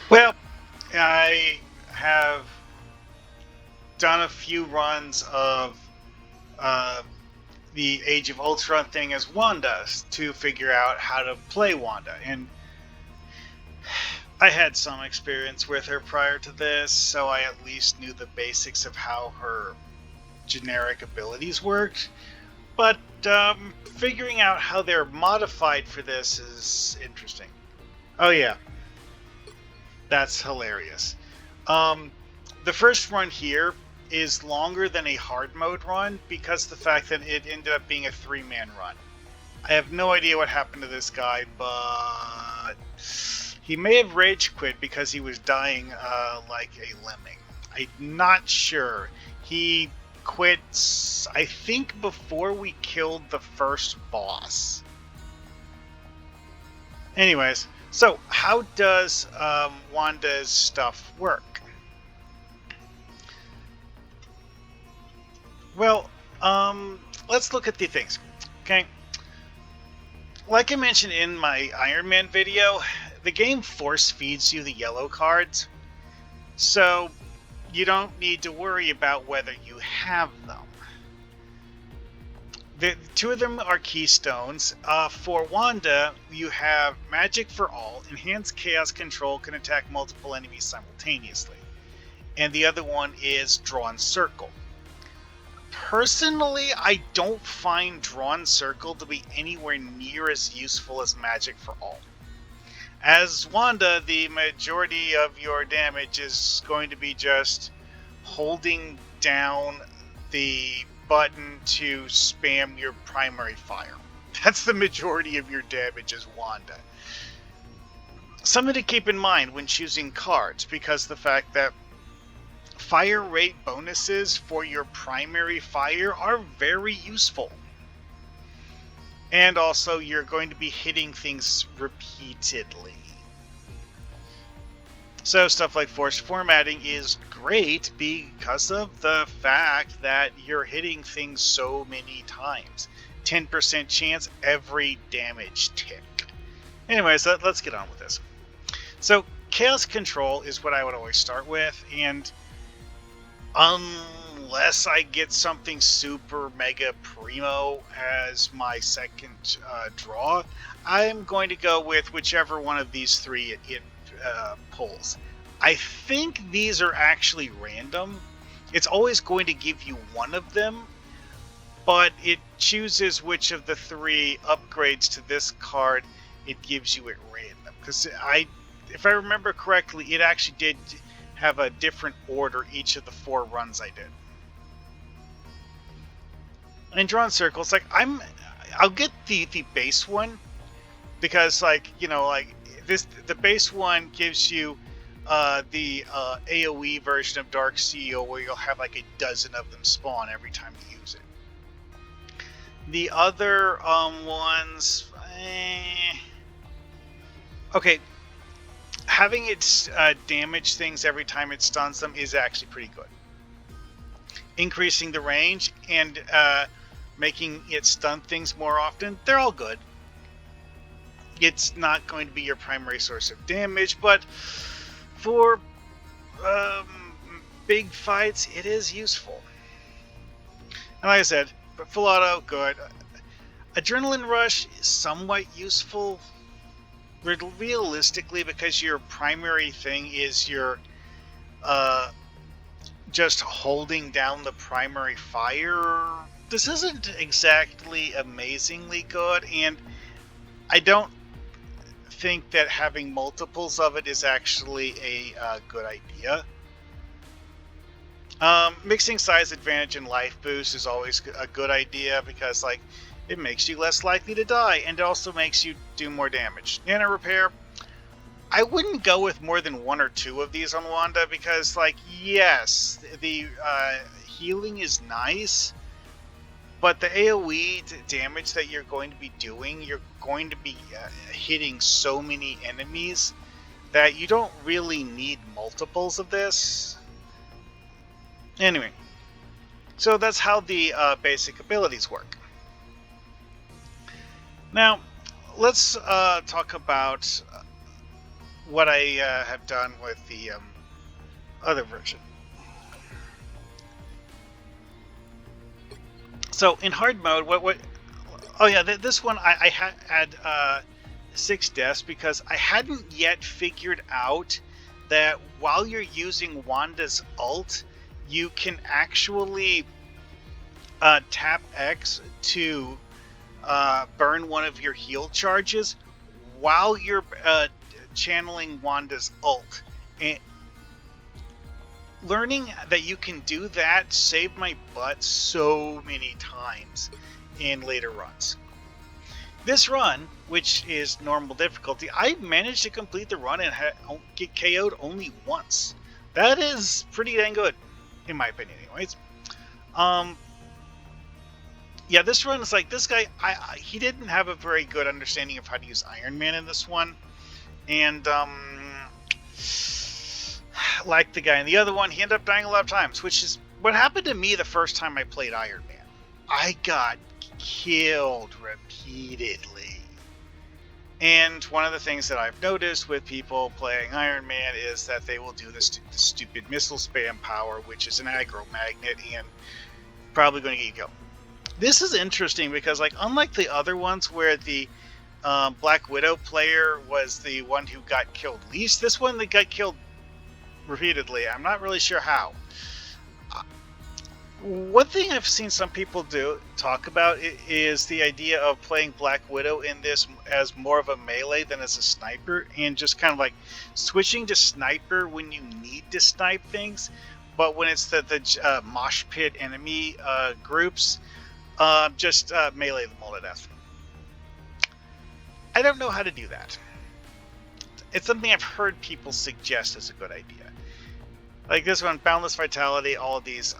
Well, I have done a few runs of uh, the Age of Ultron thing as Wanda to figure out how to play Wanda. And I had some experience with her prior to this, so I at least knew the basics of how her generic abilities worked. But figuring out how they're modified for this is interesting. Oh, yeah, that's hilarious. Um, the first run here is longer than a hard mode run because of the fact that it ended up being a 3-man run. I have no idea what happened to this guy, but he may have rage quit because he was dying like a lemming. I'm not sure. He quit, I think, before we killed the first boss. Anyways, so how does Wanda's stuff work? Well, let's look at the things. Okay. Like I mentioned in my Iron Man video, the game force feeds you the yellow cards, so you don't need to worry about whether you have them. The two of them are keystones. For Wanda, you have Magic for All. Enhanced Chaos Control can attack multiple enemies simultaneously. And the other one is Drawn Circle. Personally, I don't find Drawn Circle to be anywhere near as useful as Magic for All. As Wanda, the majority of your damage is going to be just holding down the button to spam your primary fire. That's the majority of your damage as Wanda. Something to keep in mind when choosing cards, because the fact that fire rate bonuses for your primary fire are very useful. And also, you're going to be hitting things repeatedly. So stuff like force formatting is great because of the fact that you're hitting things so many times. 10% chance every damage tick. Anyways, let's get on with this. So Chaos Control is what I would always start with, and unless I get something super mega primo as my second draw, I'm going to go with whichever one of these three it pulls. I think these are actually random. It's always going to give you one of them, but it chooses which of the three upgrades to this card it gives you at random. Because if I remember correctly, it actually did have a different order each of the 4 runs I did. And Drawn Circles, like I'll get the base one because the base one gives you the AoE version of Dark Seal where you'll have like a dozen of them spawn every time you use it. The other ones, okay, having it damage things every time it stuns them is actually pretty good. Increasing the range and making it stun things more often, they're all good. It's not going to be your primary source of damage, but for big fights, it is useful. And like I said, full auto, good. Adrenaline Rush is somewhat useful, realistically, because your primary thing is your just holding down the primary fire. This isn't exactly amazingly good, and I don't think that having multiples of it is actually a good idea. Mixing size advantage and life boost is always a good idea because it makes you less likely to die, and it also makes you do more damage. Nano repair, I wouldn't go with more than 1 or 2 of these on Wanda because yes, the healing is nice, but the AoE damage that you're going to be doing, you're going to be hitting so many enemies that you don't really need multiples of this. Anyway, so that's how the basic abilities work. Now, let's talk about what I have done with the other version. So in hard mode, what? Oh yeah, this one I had 6 deaths because I hadn't yet figured out that while you're using Wanda's ult, you can actually tap X to burn one of your heal charges while you're channeling Wanda's ult. And learning that you can do that saved my butt so many times in later runs. This run, which is normal difficulty, I managed to complete the run and get KO'd only once. That is pretty dang good, in my opinion anyways. Yeah, this run is like, this guy, he didn't have a very good understanding of how to use Iron Man in this one. And, like the guy in the other one, he ended up dying a lot of times, which is what happened to me the first time I played Iron Man. I got killed repeatedly. And one of the things that I've noticed with people playing Iron Man is that they will do this stupid missile spam power, which is an aggro magnet and probably going to get you killed. This is interesting because, like, unlike the other ones where the Black Widow player was the one who got killed least, this one they got killed repeatedly. I'm not really sure how. One thing I've seen some people talk about is the idea of playing Black Widow in this as more of a melee than as a sniper, and just kind of like switching to sniper when you need to snipe things, but when it's the mosh pit enemy groups, just melee them all to death. I don't know how to do that. It's something I've heard people suggest as a good idea. Like this one, Boundless Vitality, all of these,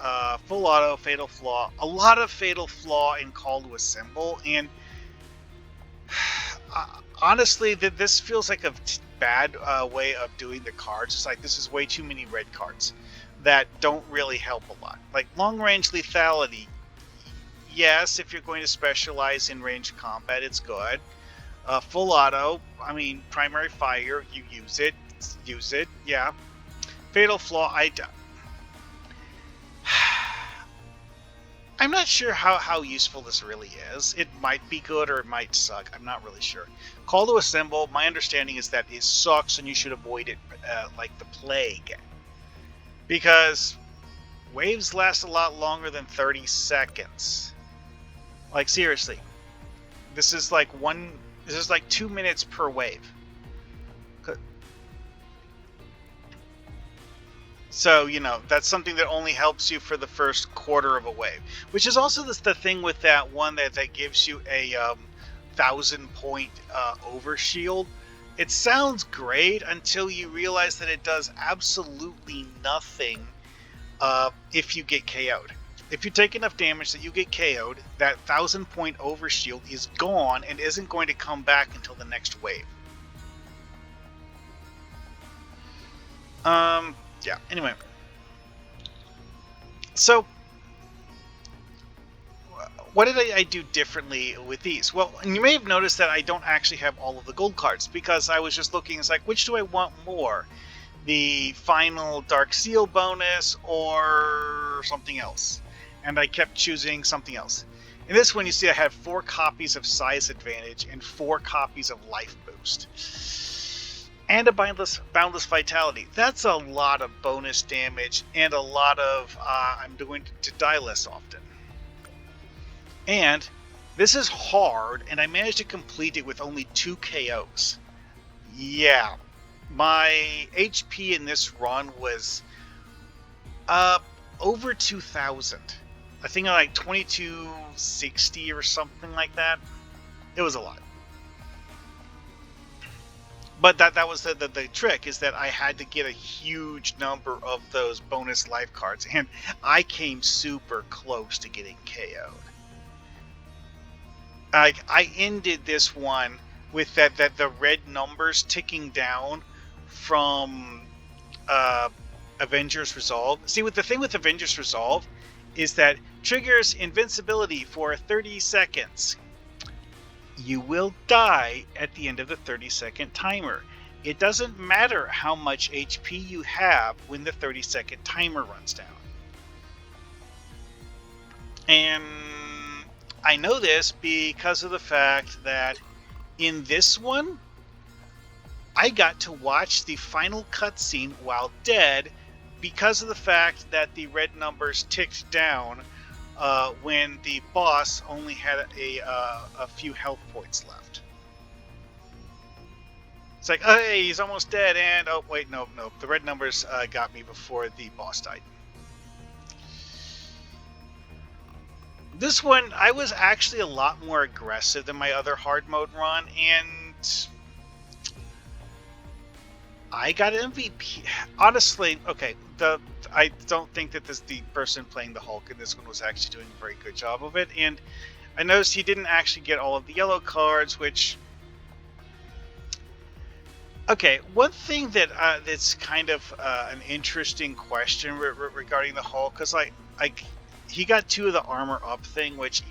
Full Auto, Fatal Flaw, a lot of Fatal Flaw in Call to Assemble, and honestly, this feels like a bad way of doing the cards. It's like, this is way too many red cards that don't really help a lot. Like Long Range Lethality, yes, if you're going to specialize in ranged combat, it's good. Full Auto, I mean, Primary Fire, you use it, yeah. Fatal Flaw, I'm not sure how useful this really is. It might be good or it might suck. I'm not really sure. Call to Assemble, my understanding is that it sucks and you should avoid it like the plague. Because waves last a lot longer than 30 seconds. Like, seriously. This is like 2 minutes per wave. So, you know, that's something that only helps you for the first quarter of a wave. Which is also the thing with that one that gives you a 1,000-point overshield. It sounds great until you realize that it does absolutely nothing if you get KO'd. If you take enough damage that you get KO'd, that 1,000-point overshield is gone and isn't going to come back until the next wave. Yeah, anyway. So, what did I do differently with these? Well, and you may have noticed that I don't actually have all of the gold cards, because I was just looking, it's like, which do I want more? The final Dark Seal bonus or something else? And I kept choosing something else. In this one, you see I have 4 copies of Size Advantage and 4 copies of Life Boost. And a Boundless Vitality. That's a lot of bonus damage and a lot of I'm going to die less often. And this is hard, and I managed to complete it with only 2 KOs. Yeah, my HP in this run was over 2,000. I think like 2260 or something like that. It was a lot. But that was the trick, is that I had to get a huge number of those bonus life cards, and I came super close to getting KO'd. I ended this one with the red numbers ticking down from Avengers Resolve. See, the thing with Avengers Resolve is that triggers invincibility for 30 seconds. You will die at the end of the 30-second timer. it doesn't matter how much HP you have when the 30-second timer runs down. And I know this because of the fact that in this one, I got to watch the final cutscene while dead because of the fact that the red numbers ticked down when the boss only had a few health points left. It's like, oh, hey, he's almost dead, and oh wait, no, the red numbers got me before the boss died. This one, I was actually a lot more aggressive than my other hard mode run, and I got an MVP. Honestly, okay, I don't think that the person playing the Hulk in this one was actually doing a very good job of it, and I noticed he didn't actually get all of the yellow cards, which... Okay, one thing that's kind of an interesting question regarding the Hulk, because he got 2 of the armor up thing, which,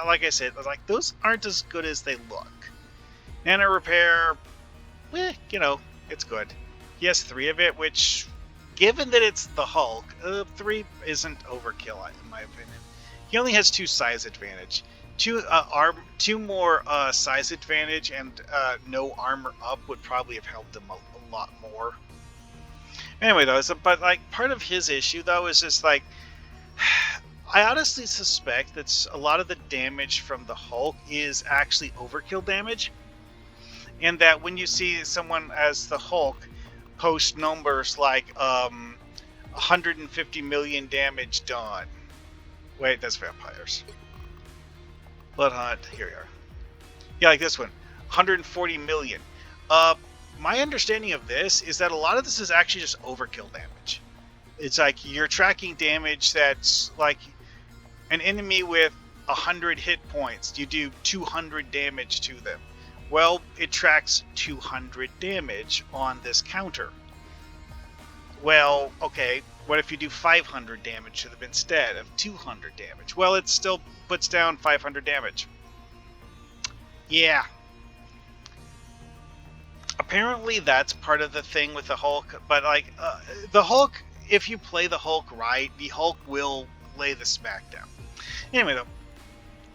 like I said, those aren't as good as they look. Nano repair, it's good. He has 3 of it, which, given that it's the Hulk, 3 isn't overkill in my opinion. He only has 2 size advantage. 2 more size advantage and no armor up would probably have helped him a lot more. Anyway, though, but part of his issue though is just I honestly suspect that a lot of the damage from the Hulk is actually overkill damage, and that when you see someone as the Hulk post numbers like 150 million damage done. Wait, that's vampires. Blood Hunt, here we are. Yeah, like this one, 140 million. My understanding of this is that a lot of this is actually just overkill damage. It's like you're tracking damage that's like an enemy with 100 hit points. You do 200 damage to them. Well, it tracks 200 damage on this counter. Well, okay, what if you do 500 damage to them instead of 200 damage? Well, it still puts down 500 damage. Yeah. Apparently that's part of the thing with the Hulk, but the Hulk, if you play the Hulk right, the Hulk will lay the smackdown. Anyway though,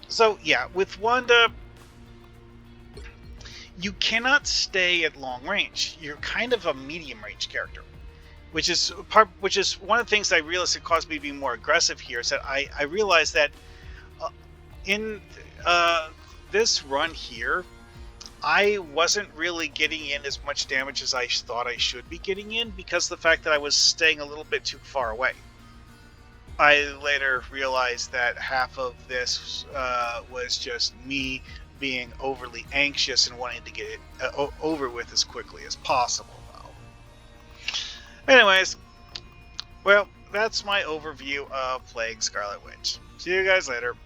so yeah, with Wanda, you cannot stay at long range. You're kind of a medium range character. Which is one of the things that I realized that caused me to be more aggressive here, is that I realized that in this run here, I wasn't really getting in as much damage as I thought I should be getting in because of the fact that I was staying a little bit too far away. I later realized that half of this was just me being overly anxious and wanting to get it over with as quickly as possible. Anyways, well, that's my overview of playing Scarlet Witch. See you guys later.